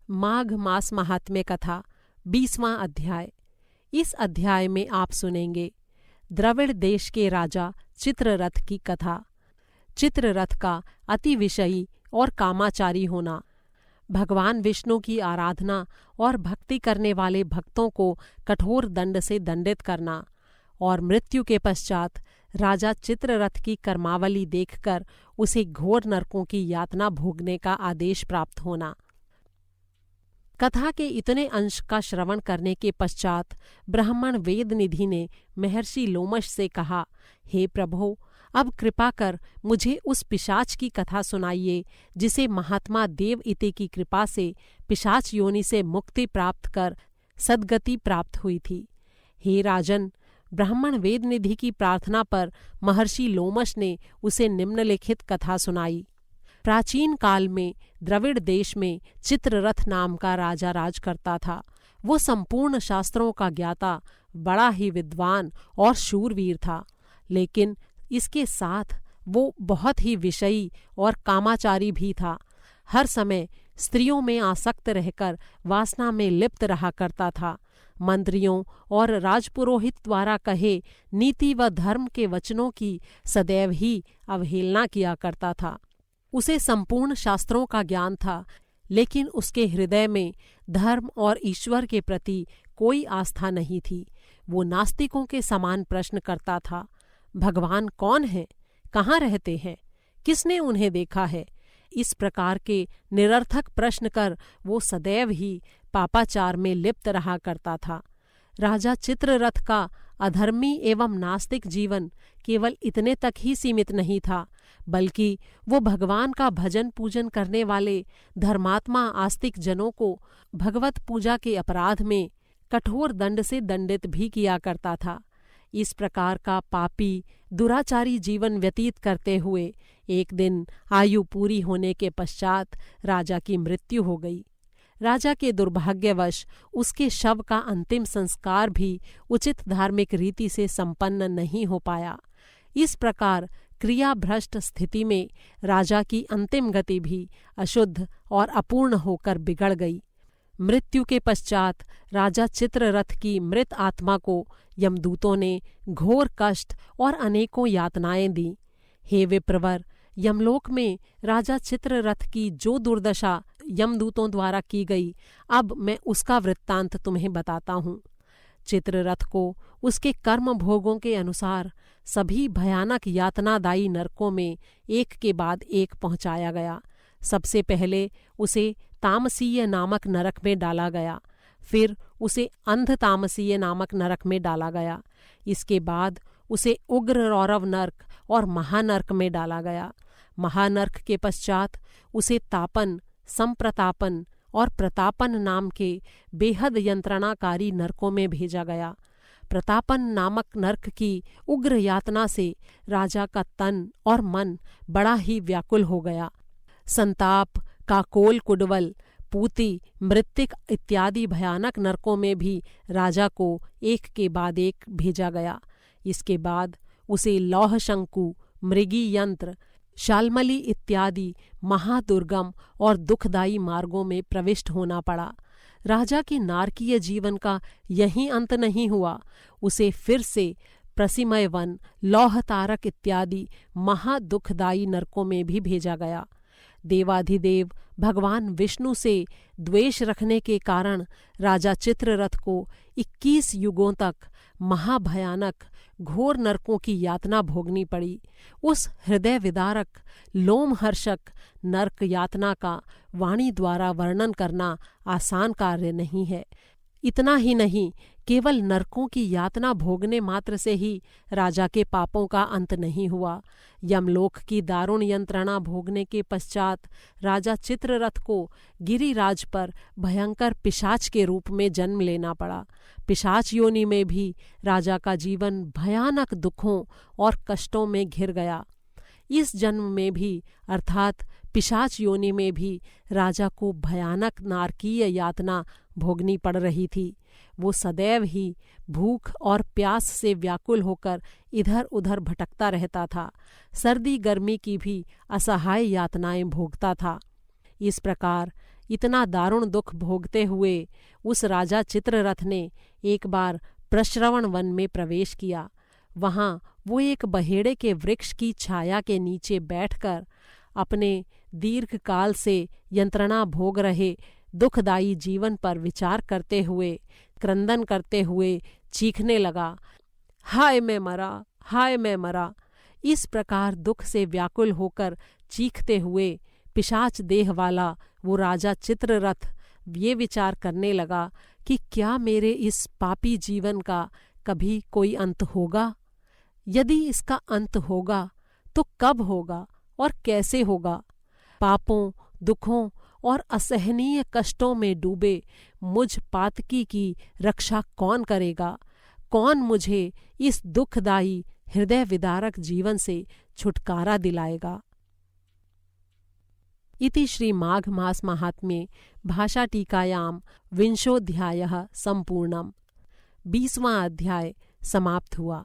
माघ मास महात्म्य कथा 20वां अध्याय। इस अध्याय में आप सुनेंगे द्रविड़ देश के राजा चित्ररथ की कथा, चित्ररथ का अति विषयी और कामाचारी होना, भगवान विष्णु की आराधना और भक्ति करने वाले भक्तों को कठोर दंड से दंडित करना और मृत्यु के पश्चात राजा चित्ररथ की कर्मावली देखकर उसे घोर नरकों की यातना भोगने का आदेश प्राप्त होना। कथा के इतने अंश का श्रवण करने के पश्चात ब्राह्मण वेदनिधि ने महर्षि लोमश से कहा, हे प्रभो, अब कृपा कर मुझे उस पिशाच की कथा सुनाइए जिसे महात्मा देव इति की कृपा से पिशाच योनि से मुक्ति प्राप्त कर सद्गति प्राप्त हुई थी। हे राजन, ब्राह्मण वेदनिधि की प्रार्थना पर महर्षि लोमश ने उसे निम्नलिखित कथा सुनाई। प्राचीन काल में द्रविड़ देश में चित्ररथ नाम का राजा राज करता था। वो संपूर्ण शास्त्रों का ज्ञाता, बड़ा ही विद्वान और शूरवीर था, लेकिन इसके साथ वो बहुत ही विषयी और कामाचारी भी था। हर समय स्त्रियों में आसक्त रहकर वासना में लिप्त रहा करता था। मंत्रियों और राजपुरोहित द्वारा कहे नीति व धर्म के वचनों की सदैव ही अवहेलना किया करता था। उसे संपूर्ण शास्त्रों का ज्ञान था, लेकिन उसके हृदय में धर्म और ईश्वर के प्रति कोई आस्था नहीं थी। वो नास्तिकों के समान प्रश्न करता था। भगवान कौन है? कहाँ रहते हैं? किसने उन्हें देखा है? इस प्रकार के निरर्थक प्रश्न कर वो सदैव ही पापाचार में लिप्त रहा करता था। राजा चित्ररथ का अधर्मी एवं नास्तिक जीवन केवल इतने तक ही सीमित नहीं था, बल्कि वो भगवान का भजन पूजन करने वाले धर्मात्मा आस्तिक जनों को भगवत पूजा के अपराध में कठोर दंड से दंडित भी किया करता था। इस प्रकार का पापी दुराचारी जीवन व्यतीत करते हुए एक दिन आयु पूरी होने के पश्चात राजा की मृत्यु हो गई। राजा के दुर्भाग्यवश उसके शव का अंतिम संस्कार भी उचित धार्मिक रीति से संपन्न नहीं हो पाया। इस प्रकार क्रिया भ्रष्ट स्थिति में राजा की अंतिम गति भी अशुद्ध और अपूर्ण होकर बिगड़ गई। मृत्यु के पश्चात राजा चित्ररथ की मृत आत्मा को यमदूतों ने घोर कष्ट और अनेकों यातनाएं दी। हे विप्रवर, यमलोक में राजा चित्ररथ की जो दुर्दशा यमदूतों द्वारा की गई, अब मैं उसका वृत्तांत तुम्हें बताता हूँ। चित्ररथ को उसके कर्म भोगों के अनुसार सभी भयानक यातनादायी नरकों में एक के बाद एक पहुँचाया गया। सबसे पहले उसे तामसीय नामक नरक में डाला गया, फिर उसे अंध तामसीय नामक नरक में डाला गया। इसके बाद उसे उग्र रौरव नरक और महानरक में डाला गया। महानरक के पश्चात उसे तापन, संप्रतापन और प्रतापन नाम के बेहद यंत्रणाकारी नरकों में भेजा गया। प्रतापन नामक नरक की उग्र यातना से राजा का तन और मन बड़ा ही व्याकुल हो गया। संताप, काकोल कुडवल, पूति, मृत्तिक इत्यादि भयानक नरकों में भी राजा को एक के बाद एक भेजा गया। इसके बाद उसे लौह शंकु, मृगी यंत्र, शाल्मली इत्यादि महादुर्गम और दुखदायी मार्गों में प्रविष्ट होना पड़ा। राजा के नारकीय जीवन का यही अंत नहीं हुआ, उसे फिर से प्रसिमय वन, लौह तारक इत्यादि महादुखदायी नरकों में भी भेजा गया। देवाधिदेव भगवान विष्णु से द्वेष रखने के कारण राजा चित्ररथ को 21 युगों तक महाभयानक घोर नरकों की यातना भोगनी पड़ी। उस हृदय विदारक, लोमहर्षक नरक यातना का वाणी द्वारा वर्णन करना आसान कार्य नहीं है। इतना ही नहीं, केवल नरकों की यातना भोगने मात्र से ही राजा के पापों का अंत नहीं हुआ। यमलोक की दारुण यंत्रणा भोगने के पश्चात राजा चित्ररथ को गिरिराज पर भयंकर पिशाच के रूप में जन्म लेना पड़ा। पिशाच योनि में भी राजा का जीवन भयानक दुखों और कष्टों में घिर गया। इस जन्म में भी अर्थात पिशाच योनि में भी राजा को भयानक नारकीय यातना भोगनी पड़ रही थी। वो सदैव ही भूख और प्यास से व्याकुल होकर इधर उधर भटकता रहता था। सर्दी गर्मी की भी असहाय यातनाएं भोगता था। इस प्रकार इतना दारुण दुख भोगते हुए उस राजा चित्ररथ ने एक बार प्रश्रवण वन में प्रवेश किया। वहाँ वो एक बहेड़े के वृक्ष की छाया के नीचे बैठकर अपने दीर्घकाल से यंत्रणा भोग रहे दुखदायी जीवन पर विचार करते हुए, क्रंदन करते हुए चीखने लगा, हाय मैं मरा, हाय मैं मरा। इस प्रकार दुख से व्याकुल होकर चीखते हुए पिशाच देह वाला वो राजा चित्ररथ ये विचार करने लगा कि क्या मेरे इस पापी जीवन का कभी कोई अंत होगा? यदि इसका अंत होगा तो कब होगा और कैसे होगा? पापों, दुखों और असहनीय कष्टों में डूबे मुझ पातकी की रक्षा कौन करेगा? कौन मुझे इस दुखदायी हृदय विदारक जीवन से छुटकारा दिलाएगा? इति श्री माघ मास महात्म्ये भाषा टीकायां विंशोऽध्यायः संपूर्णम्। 20वां अध्याय समाप्त हुआ।